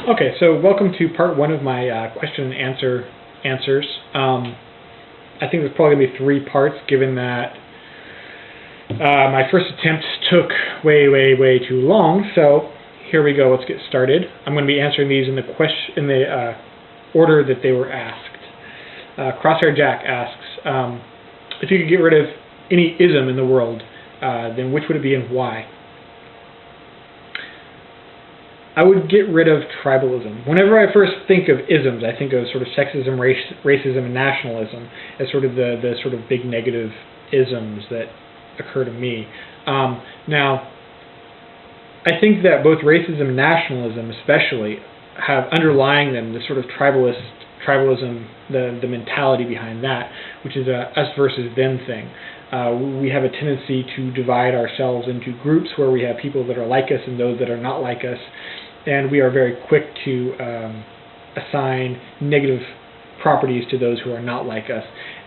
Okay, so welcome to part one of my question and answers. I think there's probably going to be three parts, given that my first attempt took way too long. So here we go. Let's get started. I'm going to be answering these in the order that they were asked. Crosshair Jack asks, if you could get rid of any ism in the world, then which would it be and why? I would get rid of tribalism. Whenever I first think of isms, I think of sort of sexism, racism, and nationalism as sort of the sort of big negative isms that occur to me. Now, I think that both racism and nationalism especially have underlying them the sort of tribalism, the mentality behind that, which is a us versus them thing. We have a tendency to divide ourselves into groups where we have people that are like us and those that are not like us, and we are very quick to assign negative properties to those who are not like us.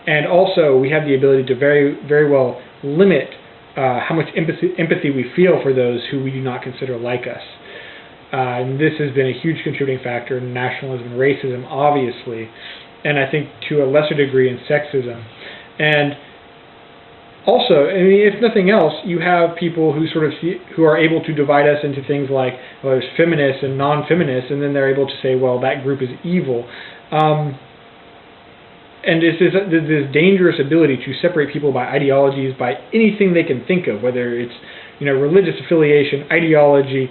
And also, we have the ability to very well limit how much empathy we feel for those who we do not consider like us. And this has been a huge contributing factor in nationalism and racism, obviously, and I think to a lesser degree in sexism. And also, I mean, if nothing else, you have people who who are able to divide us into things like, well, there's feminists and non-feminists, and then they're able to say, well, that group is evil. And it's this dangerous ability to separate people by ideologies, by anything they can think of, whether it's religious affiliation, ideology,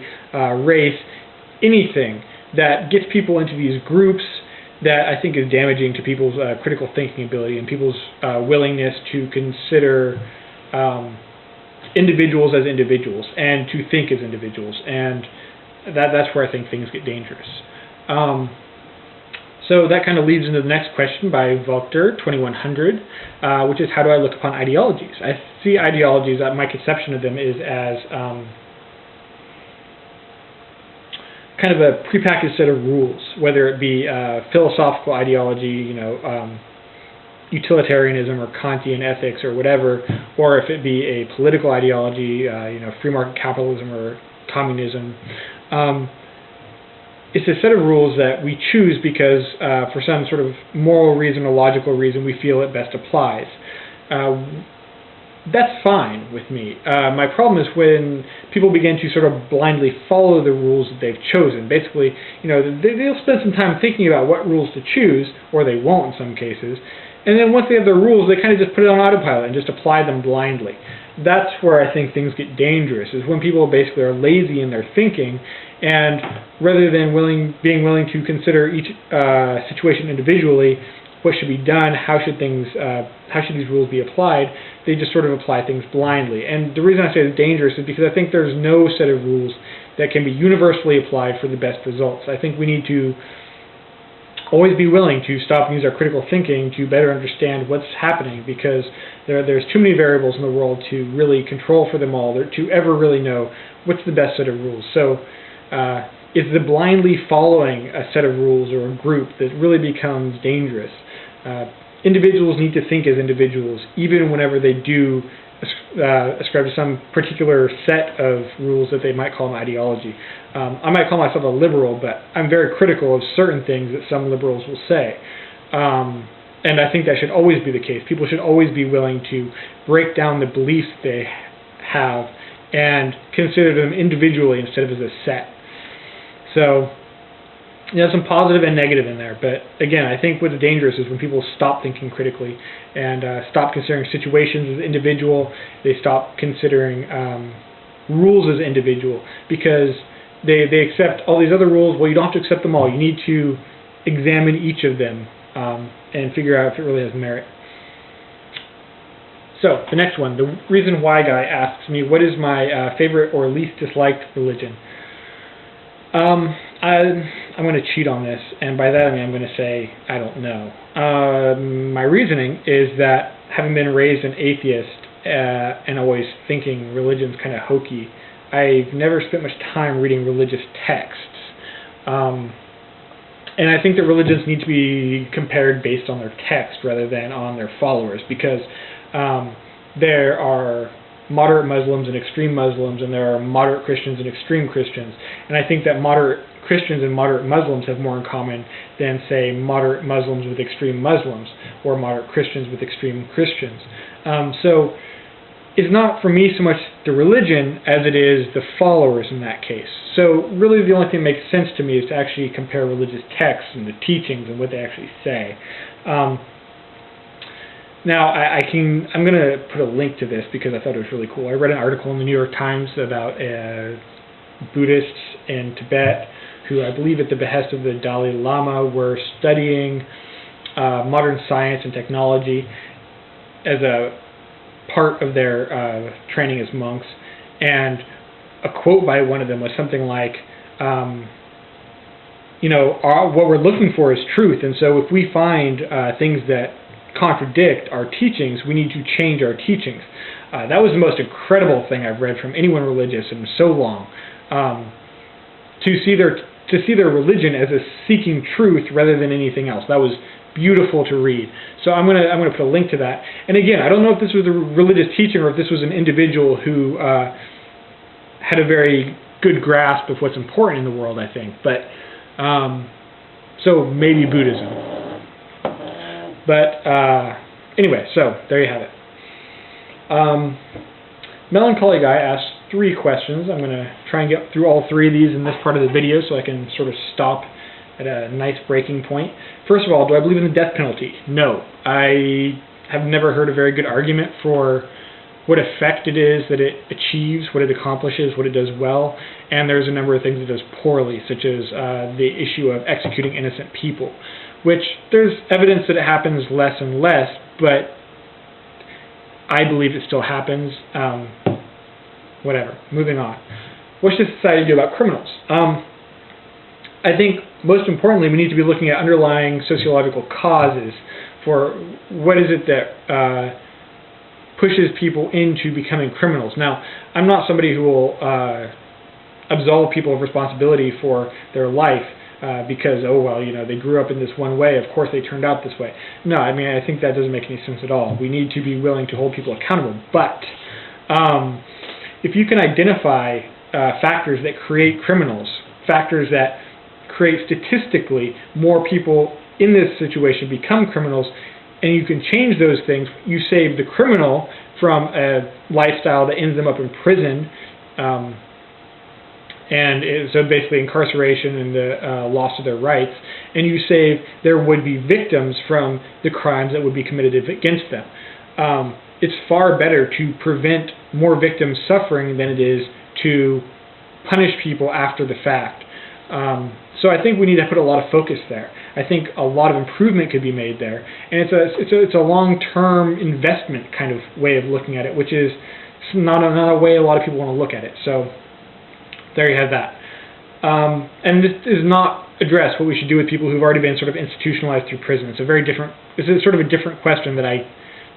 race, anything that gets people into these groups that I think is damaging to people's critical thinking ability and people's willingness to consider individuals as individuals and to think as individuals. And that's where I think things get dangerous. So that kind of leads into the next question by Volker 2100, which is, how do I look upon ideologies? I see ideologies, my conception of them is as kind of a prepackaged set of rules, whether it be philosophical ideology, utilitarianism or Kantian ethics or whatever, or if it be a political ideology, free market capitalism or communism. It's a set of rules that we choose because for some sort of moral reason or logical reason we feel it best applies. That's fine with me. My problem is when people begin to sort of blindly follow the rules that they've chosen. Basically, they'll spend some time thinking about what rules to choose, or they won't in some cases, and then once they have their rules, they kind of just put it on autopilot and just apply them blindly. That's where I think things get dangerous, is when people basically are lazy in their thinking, and rather than being willing to consider each situation individually, what should be done, how should these rules be applied, they just sort of apply things blindly. And the reason I say it's dangerous is because I think there's no set of rules that can be universally applied for the best results. I think we need to always be willing to stop and use our critical thinking to better understand what's happening, because there's too many variables in the world to really control for them all, to ever really know what's the best set of rules. So it's the blindly following a set of rules or a group that really becomes dangerous. Individuals need to think as individuals, even whenever they do ascribe to some particular set of rules that they might call an ideology. I might call myself a liberal, but I'm very critical of certain things that some liberals will say. And I think that should always be the case. People should always be willing to break down the beliefs they have and consider them individually instead of as a set. So, some positive and negative in there, but again, I think what's dangerous is when people stop thinking critically and stop considering situations as individual. They stop considering rules as individual, because they accept all these other rules. Well, you don't have to accept them all. You need to examine each of them and figure out if it really has merit. So, the next one, the reason why guy asks me, what is my favorite or least disliked religion? I'm going to cheat on this, and by that I mean I'm going to say I don't know. My reasoning is that, having been raised an atheist and always thinking religion's kind of hokey, I've never spent much time reading religious texts. And I think that religions need to be compared based on their text rather than on their followers, because there are moderate Muslims and extreme Muslims, and there are moderate Christians and extreme Christians. And I think that moderate Christians and moderate Muslims have more in common than, say, moderate Muslims with extreme Muslims, or moderate Christians with extreme Christians. So it's not for me so much the religion as it is the followers in that case. So really the only thing that makes sense to me is to actually compare religious texts and the teachings and what they actually say. Now, I'm going to put a link to this because I thought it was really cool. I read an article in the New York Times about Buddhists in Tibet who, I believe at the behest of the Dalai Lama, were studying modern science and technology as a part of their training as monks. And a quote by one of them was something like, what we're looking for is truth, and so if we find things that contradict our teachings, we need to change our teachings. That was the most incredible thing I've read from anyone religious in so long. To see their religion as a seeking truth rather than anything else. That was beautiful to read. So I'm gonna put a link to that. And again, I don't know if this was a religious teaching or if this was an individual who had a very good grasp of what's important in the world, I think. But so maybe Buddhism. But anyway, so there you have it. Melancholy Guy asked 3 questions. I'm going to try and get through all 3 of these in this part of the video so I can sort of stop at a nice breaking point. First of all, do I believe in the death penalty? No. I have never heard a very good argument for what effect it is that it achieves, what it accomplishes, what it does well, and there's a number of things it does poorly, such as the issue of executing innocent people, which there's evidence that it happens less and less, but I believe it still happens. Whatever. Moving on. What should society do about criminals? I think most importantly we need to be looking at underlying sociological causes for what is it that pushes people into becoming criminals. Now, I'm not somebody who will absolve people of responsibility for their life because, oh, well, they grew up in this one way, of course they turned out this way. No, I mean, I think that doesn't make any sense at all. We need to be willing to hold people accountable. But if you can identify factors that create criminals, factors that create statistically more people in this situation become criminals, and you can change those things, you save the criminal from a lifestyle that ends them up in prison, so basically incarceration and the loss of their rights, and you save their would-be victims from the crimes that would be committed against them. It's far better to prevent more victims suffering than it is to punish people after the fact. So I think we need to put a lot of focus there. I think a lot of improvement could be made there, and it's a long-term investment kind of way of looking at it, which is not a way a lot of people want to look at it. So there you have that. And this does not address what we should do with people who've already been sort of institutionalized through prison. It's sort of a different question that I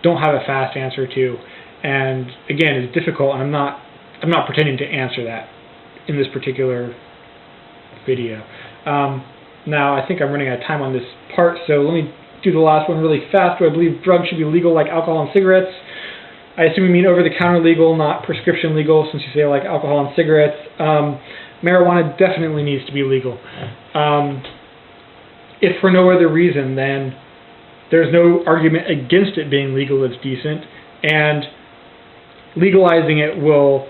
don't have a fast answer to, and again, it's difficult, and I'm not pretending to answer that in this particular video. Now, I think I'm running out of time on this part, so let me do the last one really fast. Do I believe drugs should be legal like alcohol and cigarettes? I assume you mean over-the-counter legal, not prescription legal, since you say like alcohol and cigarettes. Marijuana definitely needs to be legal. If for no other reason, then there's no argument against it being legal that's decent, and legalizing it will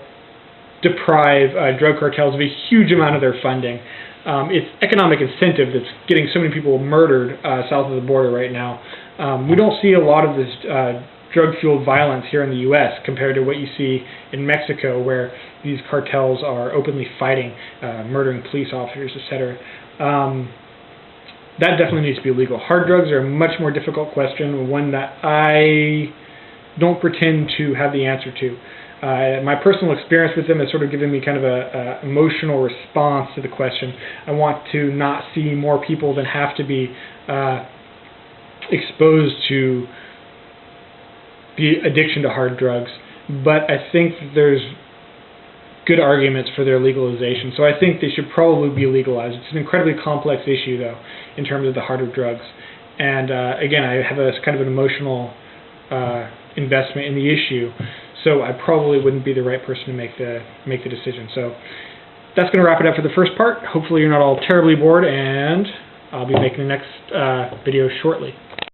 deprive drug cartels of a huge amount of their funding. It's economic incentive that's getting so many people murdered south of the border right now. We don't see a lot of this drug-fueled violence here in the U.S. compared to what you see in Mexico, where these cartels are openly fighting, murdering police officers, etc. That definitely needs to be illegal. Hard drugs are a much more difficult question, one that I don't pretend to have the answer to. My personal experience with them has sort of given me kind of a emotional response to the question. I want to not see more people than have to be exposed to the addiction to hard drugs, but I think there's good arguments for their legalization. So I think they should probably be legalized. It's an incredibly complex issue, though, in terms of the harder drugs. And again, I have a kind of an emotional investment in the issue, so I probably wouldn't be the right person to make the decision. So that's going to wrap it up for the first part. Hopefully you're not all terribly bored, and I'll be making the next video shortly.